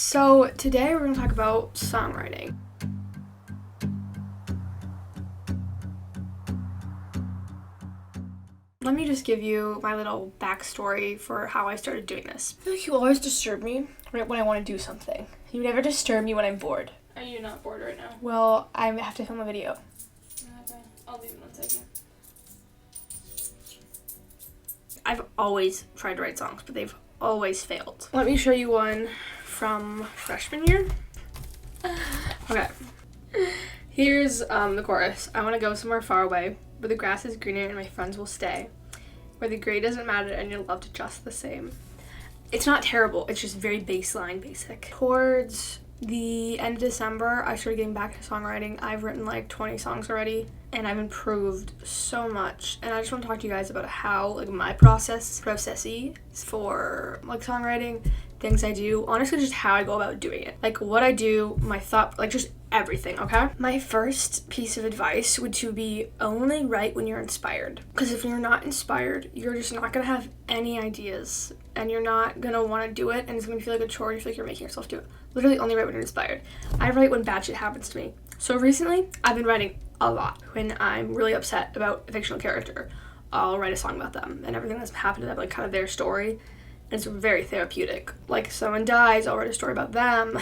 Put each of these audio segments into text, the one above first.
So today we're going to talk about songwriting. Let me just give you my little backstory for how I started doing this. I feel like you always disturb me right when I want to do something. You never disturb me when I'm bored. Are you not bored right now? Well, I have to film a video. Okay, I'll leave in 1 second. I've always tried to write songs, but they've always failed. Let me show you one from freshman year. Okay. Here's the chorus. I want to go somewhere far away, where the grass is greener and my friends will stay, where the gray doesn't matter and you're loved just the same. It's not terrible, it's just very baseline basic. Towards the end of December, I started getting back to songwriting. I've written like 20 songs already, and I've improved so much. And I just want to talk to you guys about how like my processy for like songwriting, things I do, honestly just how I go about doing it. Like what I do, my thought, like just everything, okay? My first piece of advice would to be only write when you're inspired. Because if you're not inspired, you're just not gonna have any ideas and you're not gonna want to do it, and it's gonna feel like a chore. You feel like you're making yourself do it. Literally only write when you're inspired. I write when bad shit happens to me. So recently, I've been writing a lot. When I'm really upset about a fictional character, I'll write a song about them and everything that's happened to them, like kind of their story. And it's very therapeutic. Like someone dies, I'll write a story about them.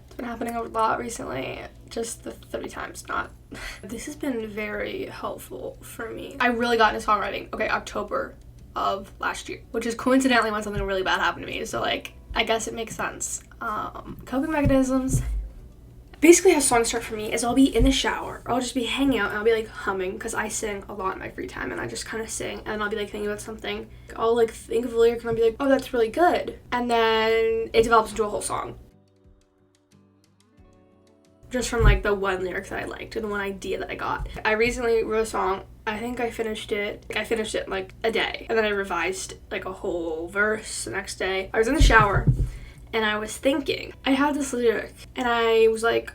It's been happening a lot recently, just the 30 times, not. This has been very helpful for me. I really got into songwriting, October of last year, which is coincidentally when something really bad happened to me. So like, I guess it makes sense. Coping mechanisms. Basically how songs start for me is I'll be in the shower, or I'll just be hanging out and I'll be like humming, because I sing a lot in my free time and I just kind of sing, and I'll be like thinking about something. I'll like think of a lyric and I'll be like, oh, that's really good. And then it develops into a whole song. Just from like the one lyric that I liked or the one idea that I got. I recently wrote a song. I think I finished it in like a day, and then I revised like a whole verse the next day. I was in the shower and I was thinking, I had this lyric and I was like,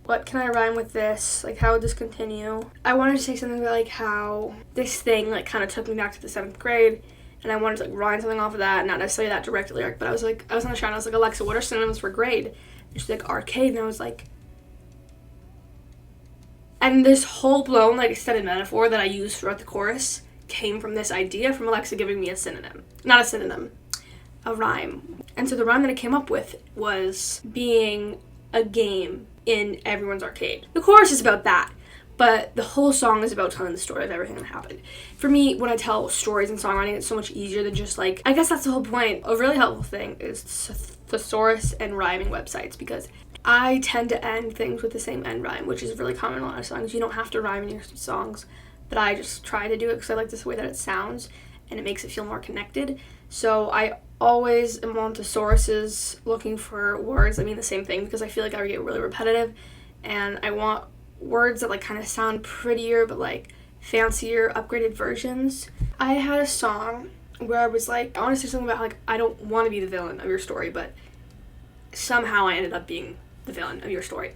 what can I rhyme with this? Like, how would this continue? I wanted to say something about like how this thing like kind of took me back to the 7th grade, and I wanted to like rhyme something off of that, not necessarily that direct lyric, but I was on the shower and I was like, Alexa, what are synonyms for grade? And she's like, arcade. And I was like, and this whole blown like extended metaphor that I used throughout the chorus came from this idea from Alexa giving me a synonym. Not a synonym, a rhyme. And so the rhyme that I came up with was being a game in everyone's arcade. The chorus is about that, but the whole song is about telling the story of everything that happened. For me, when I tell stories in songwriting, it's so much easier than just like, I guess that's the whole point. A really helpful thing is Thesaurus and rhyming websites, because I tend to end things with the same end rhyme, which is really common in a lot of songs. You don't have to rhyme in your songs, but I just try to do it because I like this way that it sounds and it makes it feel more connected. So I always am on thesauruses looking for words that mean the same thing, because I feel like I get really repetitive and I want words that like kind of sound prettier but like fancier, upgraded versions. I had a song where I was like, I want to say something about like, I don't want to be the villain of your story, but somehow I ended up being the villain of your story.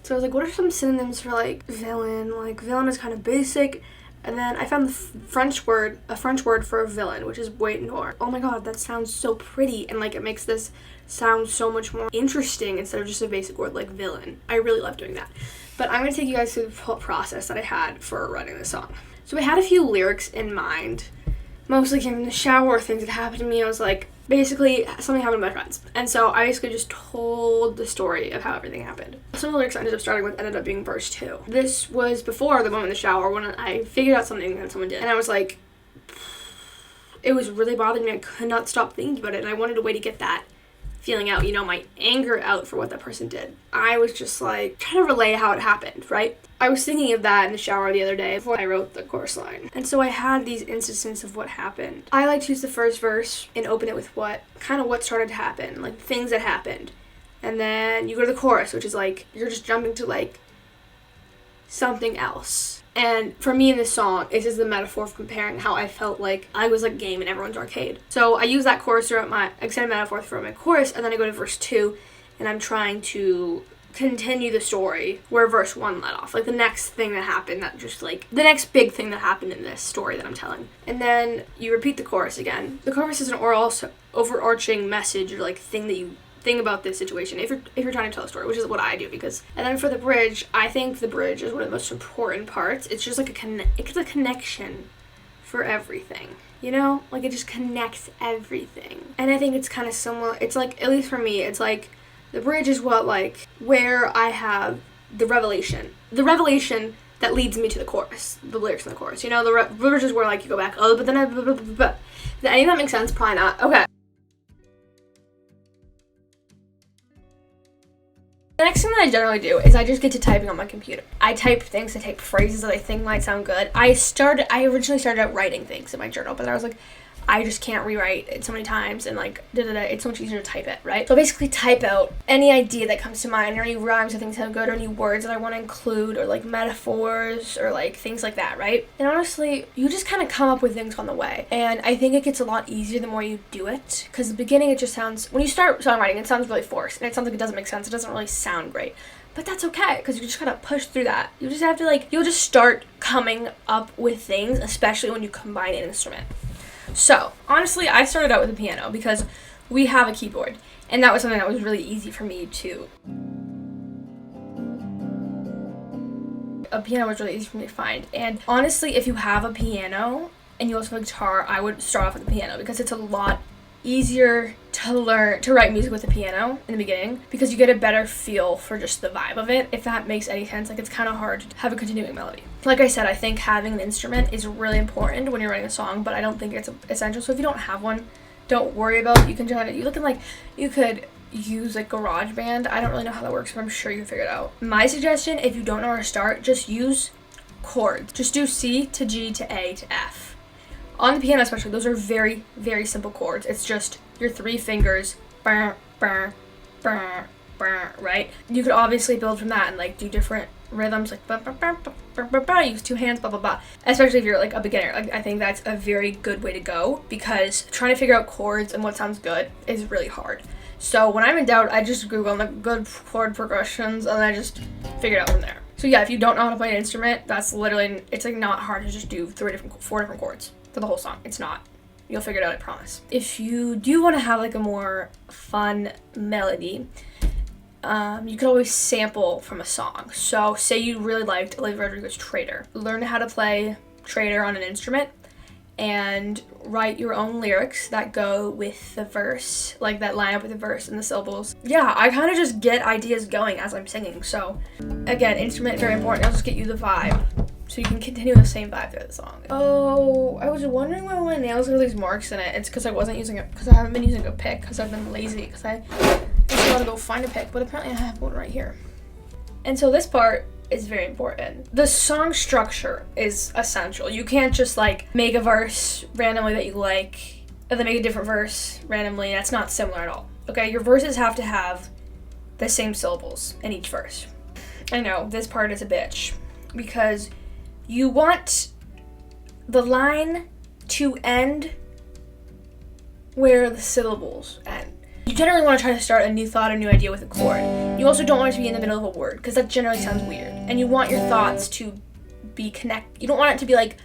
So I was like, what are some synonyms for like villain? Like villain is kind of basic. And then I found a French word for a villain, which is boîte noire. Oh my god, that sounds so pretty, and like it makes this sound so much more interesting instead of just a basic word like villain. I really love doing that. But I'm going to take you guys through the whole process that I had for writing this song. So I had a few lyrics in mind. Mostly came from the shower, things that happened to me. I was like, basically something happened to my friends. And so I basically just told the story of how everything happened. Some of the lyrics I ended up starting with ended up being verse 2. This was before the moment in the shower when I figured out something that someone did. And I was like, it was really bothering me. I could not stop thinking about it. And I wanted a way to get that feeling out, my anger out for what that person did. I was just like trying to relay how it happened, right? I was thinking of that in the shower the other day before I wrote the chorus line. And so I had these instances of what happened. I like to use the first verse and open it with what started to happen, like things that happened. And then you go to the chorus, which is like, you're just jumping to like something else. And for me in this song, this is the metaphor of comparing how I felt like I was like a game in everyone's arcade. So I use that chorus throughout my extended metaphor throughout my chorus, and then I go to verse 2, and I'm trying to continue the story where verse 1 let off. Like the next thing that happened, that just like the next big thing that happened in this story that I'm telling. And then you repeat the chorus again. The chorus is an overarching message or like thing that you think about this situation if you're trying to tell a story, which is what I do. Because, and then for the bridge, I think the bridge is one of the most important parts. It's just like it's a connection for everything, you know, like it just connects everything. And I think it's kind of similar. It's like, at least for me, it's like the bridge is what, like, where I have the revelation that leads me to the chorus, the lyrics in the chorus, you know. The bridge is where, like, you go back, oh, but then Does any of that make sense? Probably not. Okay. The next thing that I generally do is I just get to typing on my computer. I type things, I type phrases that I think might sound good. I originally started out writing things in my journal, but I was like, I just can't rewrite it so many times, and like, it's so much easier to type it, right? So I basically type out any idea that comes to mind, or any rhymes I think sound good, or any words that I want to include, or like metaphors, or like things like that, right? And honestly, you just kind of come up with things on the way. And I think it gets a lot easier the more you do it, because the beginning it just sounds, when you start songwriting, it sounds really forced, and it sounds like it doesn't make sense, it doesn't really sound great. But that's okay, because you just gotta push through that. You just have to, like, you'll just start coming up with things, especially when you combine an instrument. So, honestly, I started out with the piano because we have a keyboard, and that was something that was really easy for me to... A piano was really easy for me to find, and honestly, if you have a piano and you also have a guitar, I would start off with the piano because it's a lot easier to learn to write music with the piano in the beginning, because you get a better feel for just the vibe of it, if that makes any sense. Like, it's kind of hard to have a continuing melody. Like I said, I think having an instrument is really important when you're writing a song, but I don't think it's essential. So if you don't have one, don't worry about it. You can try to, you could use like GarageBand. I don't really know how that works, but I'm sure you can figure it out. My suggestion, if you don't know where to start, just use chords. Just do C to G to A to F. On the piano especially, those are very, very simple chords. It's just your 3 fingers, right? You could obviously build from that and like do different rhythms, like use 2 hands, blah blah blah. Especially if you're like a beginner, like, I think that's a very good way to go, because trying to figure out chords and what sounds good is really hard. So when I'm in doubt, I just Google the good chord progressions and I just figure it out from there. So yeah, if you don't know how to play an instrument, that's literally, it's like not hard to just do 4 different chords for the whole song. It's not. You'll figure it out, I promise. If you do want to have like a more fun melody, you could always sample from a song. So say you really liked Olivia Rodrigo's Traitor. Learn how to play Traitor on an instrument and write your own lyrics that go with the verse, like that line up with the verse and the syllables. Yeah, I kind of just get ideas going as I'm singing. So again, instrument, very important. It'll just get you the vibe, so you can continue the same vibe throughout the song. Oh, I was wondering why my nails have these marks in it. It's because I haven't been using a pick, because I've been lazy, because I just want to go find a pick, but apparently I have one right here. And so this part is very important. The song structure is essential. You can't just like make a verse randomly that you like, and then make a different verse randomly. That's not similar at all. Okay, your verses have to have the same syllables in each verse. I know, this part is a bitch, because you want the line to end where the syllables end. You generally want to try to start a new thought, a new idea with a chord. You also don't want it to be in the middle of a word, because that generally sounds weird. And you want your thoughts to be connected. You don't want it to be like,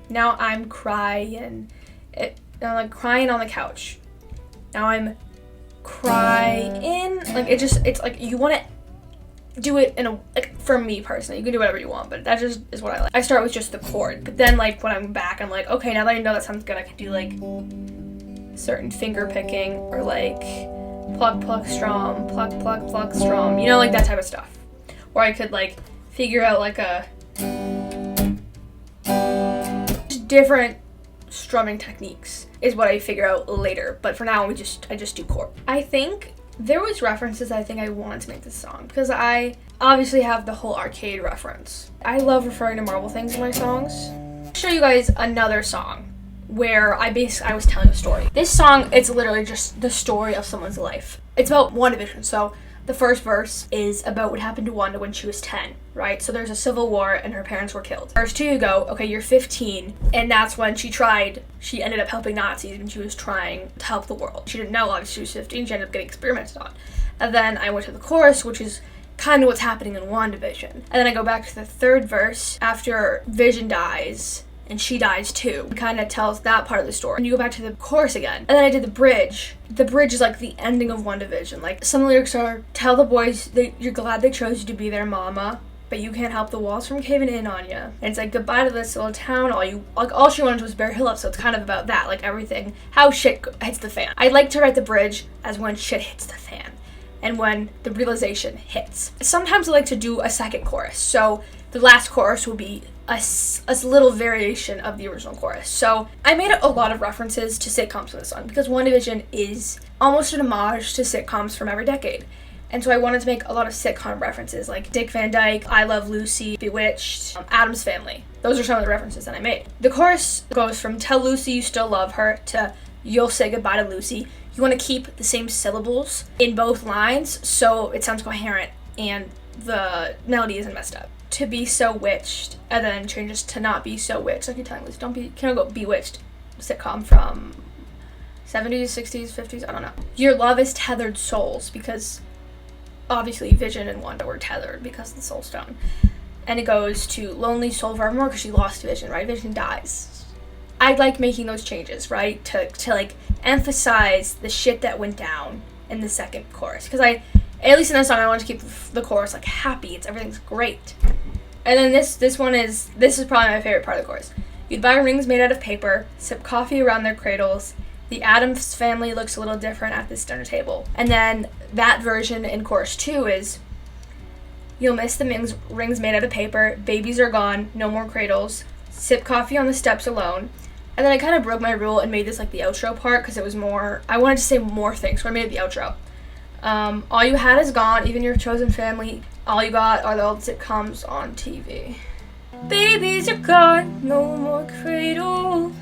now I'm crying. Now I'm like crying on the couch. Now I'm crying. Like, it's like, you want to do it in a, like, for me personally, you can do whatever you want, but that just is what I like. I start with just the chord, but then like when I'm back, I'm like, okay, now that I know that sounds good, I can do like certain finger picking, or like pluck pluck strum, pluck pluck pluck strum, you know, like that type of stuff. Or I could like figure out like a just different strumming techniques is what I figure out later, but for now I just do chord. I think there was references I think I wanted to make this song, because I obviously have the whole arcade reference. I love referring to Marvel things in my songs. I'll show you guys another song where I was telling a story. This song, it's literally just the story of someone's life. It's about WandaVision. So the first verse is about what happened to Wanda when she was 10, right? So there's a civil war and her parents were killed. Verse 2, you go, okay, you're 15, and that's when she ended up helping Nazis when she was trying to help the world. She didn't know, obviously she was 15, she ended up getting experimented on. And then I went to the chorus, which is kind of what's happening in WandaVision. And then I go back to the third verse, after Vision dies, and she dies too. It kind of tells that part of the story. And you go back to the chorus again. And then I did the bridge. The bridge is like the ending of one division. Like, some of the lyrics are, tell the boys that you're glad they chose you to be their mama, but you can't help the walls from caving in on you. And it's like, goodbye to this little town. All she wanted was Bear Hill up, so it's kind of about that. Like, everything, how shit hits the fan. I like to write the bridge as when shit hits the fan and when the realization hits. Sometimes I like to do a second chorus. So the last chorus will be a little variation of the original chorus. So I made a lot of references to sitcoms for this song because One Division is almost an homage to sitcoms from every decade. And so I wanted to make a lot of sitcom references like Dick Van Dyke, I Love Lucy, Bewitched, Addams Family. Those are some of the references that I made. The chorus goes from tell Lucy you still love her to you'll say goodbye to Lucy. You want to keep the same syllables in both lines so it sounds coherent and the melody isn't messed up. To be so witched, and then changes to not be so witched. Like you're telling Lucy, can't go Bewitched, sitcom from 70s, 60s, 50s, I don't know. Your love is tethered souls, because obviously Vision and Wanda were tethered because of the soul stone. And it goes to lonely soul forevermore because she lost Vision, right? Vision dies. I like making those changes, right? To like emphasize the shit that went down in the second chorus. Because at least in this song, I want to keep the chorus like happy. Everything's great. And then this is probably my favorite part of the chorus. You'd buy rings made out of paper, sip coffee around their cradles. The Addams family looks a little different at this dinner table. And then that version in chorus 2 is, you'll miss the rings made out of paper, babies are gone, no more cradles, sip coffee on the steps alone. And then I kind of broke my rule and made this like the outro part because it was more, I wanted to say more things, so I made it the outro. All you had is gone, even your chosen family. All you got are the old sitcoms on TV. Babies are gone, no more cradles.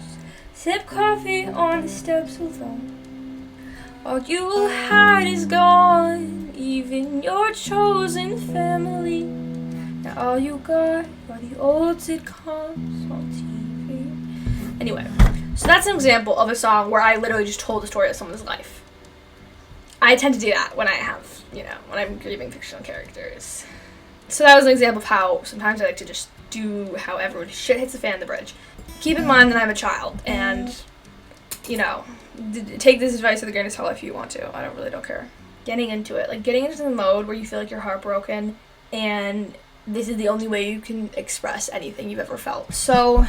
Sip coffee on the steps alone. All you had is gone, even your chosen family. Now all you got are the old sitcoms on TV. Anyway, so that's an example of a song where I literally just told the story of someone's life. I tend to do that when when I'm grieving fictional characters. So that was an example of how sometimes I like to just do how everyone shit hits the fan in the bridge. Keep in mind that I'm a child, and, take this advice with a grain of salt if you want to. I really don't care. Getting into it. Like, getting into the mode where you feel like you're heartbroken, and this is the only way you can express anything you've ever felt. So,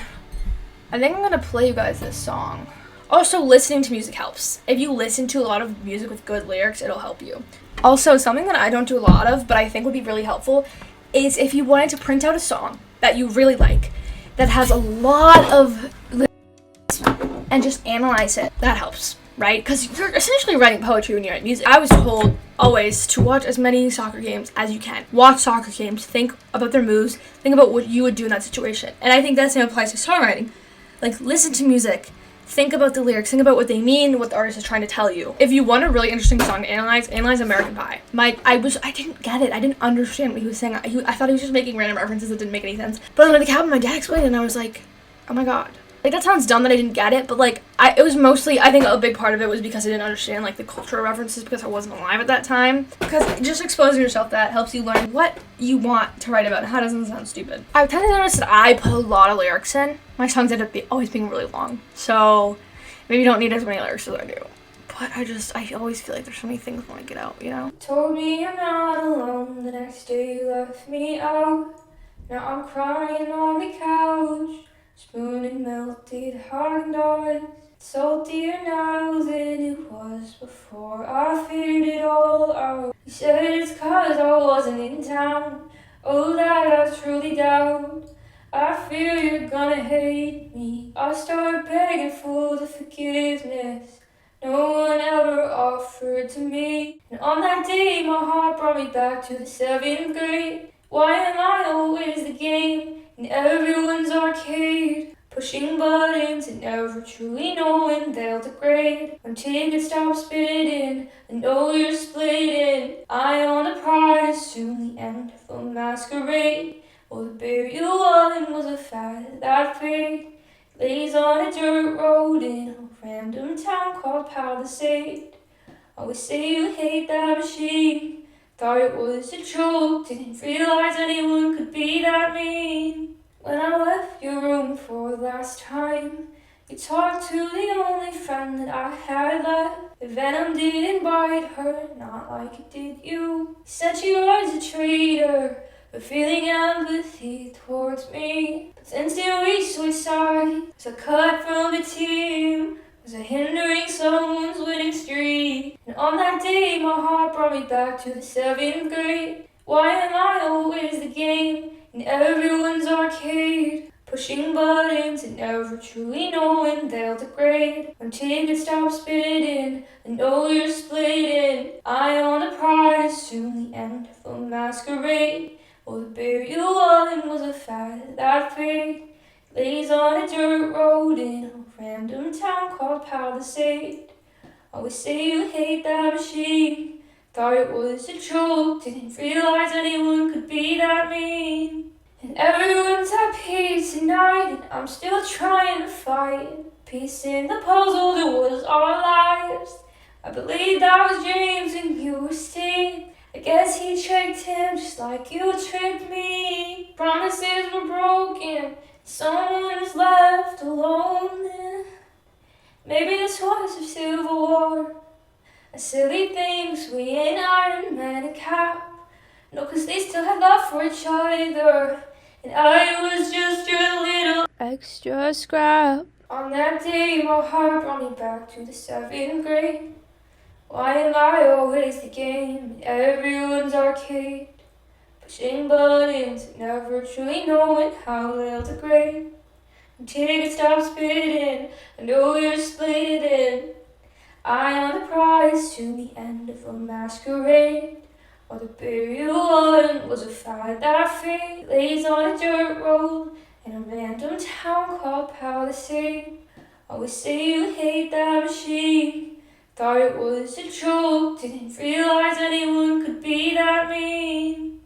I think I'm going to play you guys this song. Also, listening to music helps. If you listen to a lot of music with good lyrics, it'll help you. Also, something that I don't do a lot of, but I think would be really helpful, is if you wanted to print out a song that you really like, that has a lot of lyrics, and just analyze it. That helps, right? Because you're essentially writing poetry when you write music. I was told always to watch as many soccer games as you can. Watch soccer games, think about their moves, think about what you would do in that situation. And I think that same applies to songwriting. Like, listen to music. Think about the lyrics, think about what they mean, what the artist is trying to tell you. If you want a really interesting song to analyze American Pie. I didn't get it. I didn't understand what he was saying. I thought he was just making random references that didn't make any sense. But on the cabin, my dad explained it, and I was like, oh my god. Like, that sounds dumb that I didn't get it, but like, it was mostly, I think a big part of it was because I didn't understand like the cultural references because I wasn't alive at that time. Because just exposing yourself to that helps you learn what you want to write about and how it doesn't sound stupid. I've kind of noticed that I put a lot of lyrics in. My songs end up always being really long. So maybe you don't need as many lyrics as I do. But I always feel like there's so many things I want to get out, Told me I'm not alone, the next day you left me out. Now I'm crying on the couch. Spooning melted Haagen-Dazs. Saltier now than it was before I figured it all out. You said it's 'cause I wasn't in town. Oh, that I truly doubt. I fear you're gonna hate me. I start begging for the forgiveness no one ever offered to me. And on that day, my heart brought me back to the 7th grade. Why am I always the game in everyone's arcade? Pushing buttons and never truly knowing they'll degrade. When tickets stop spinning, I know you're splitting. Eye on the prize, soon the end of a masquerade. Oh, the bear you won was a fad that fade. Lays on a dirt road in a random town called Palisade. Always say you hate that machine. Thought it was a joke, didn't realize anyone could be that mean. When I left your room for the last time, you talked to the only friend that I had left. The venom didn't bite her, not like it did you. You said she was a traitor for feeling empathy towards me. But since we switched sides, was a cut from the team, was a hindering someone's winning streak. And on that day, my heart brought me back to the 7th grade. Why am I always the game in everyone's arcade? Pushing buttons and never truly knowing they'll degrade. When tickets stop spinning, I know you're splitting. Eye on the prize, soon the end of a masquerade. Well, the burial one was a fad that fade. Lays on a dirt road in a random town called Palisade. Always say you hate that machine. Thought it was a joke, didn't realize anyone could be that mean. And everyone's at peace tonight, and I'm still trying to find peace in the puzzle that was our lives. I believe that was James and you were Steve. I guess he tricked him just like you tricked me. Promises were broken, someone was left alone. Maybe this was a civil war, a silly things we ain't Iron Man and Cap. No, 'cause they still had love for each other, and I was just your little extra scrap. On that day, my heart brought me back to the 7th grade. Why am I always the game in everyone's arcade? Pushing buttons, never truly knowing how they'll degrade. When tickets stop spinning, I know you're splitting. Eye on the prize, to the end of a masquerade. While the burial one was a fad that fade. Lays on a dirt road in a random town called Palisade. Always say you hate that machine. Thought it was a joke, didn't realize anyone could be that mean.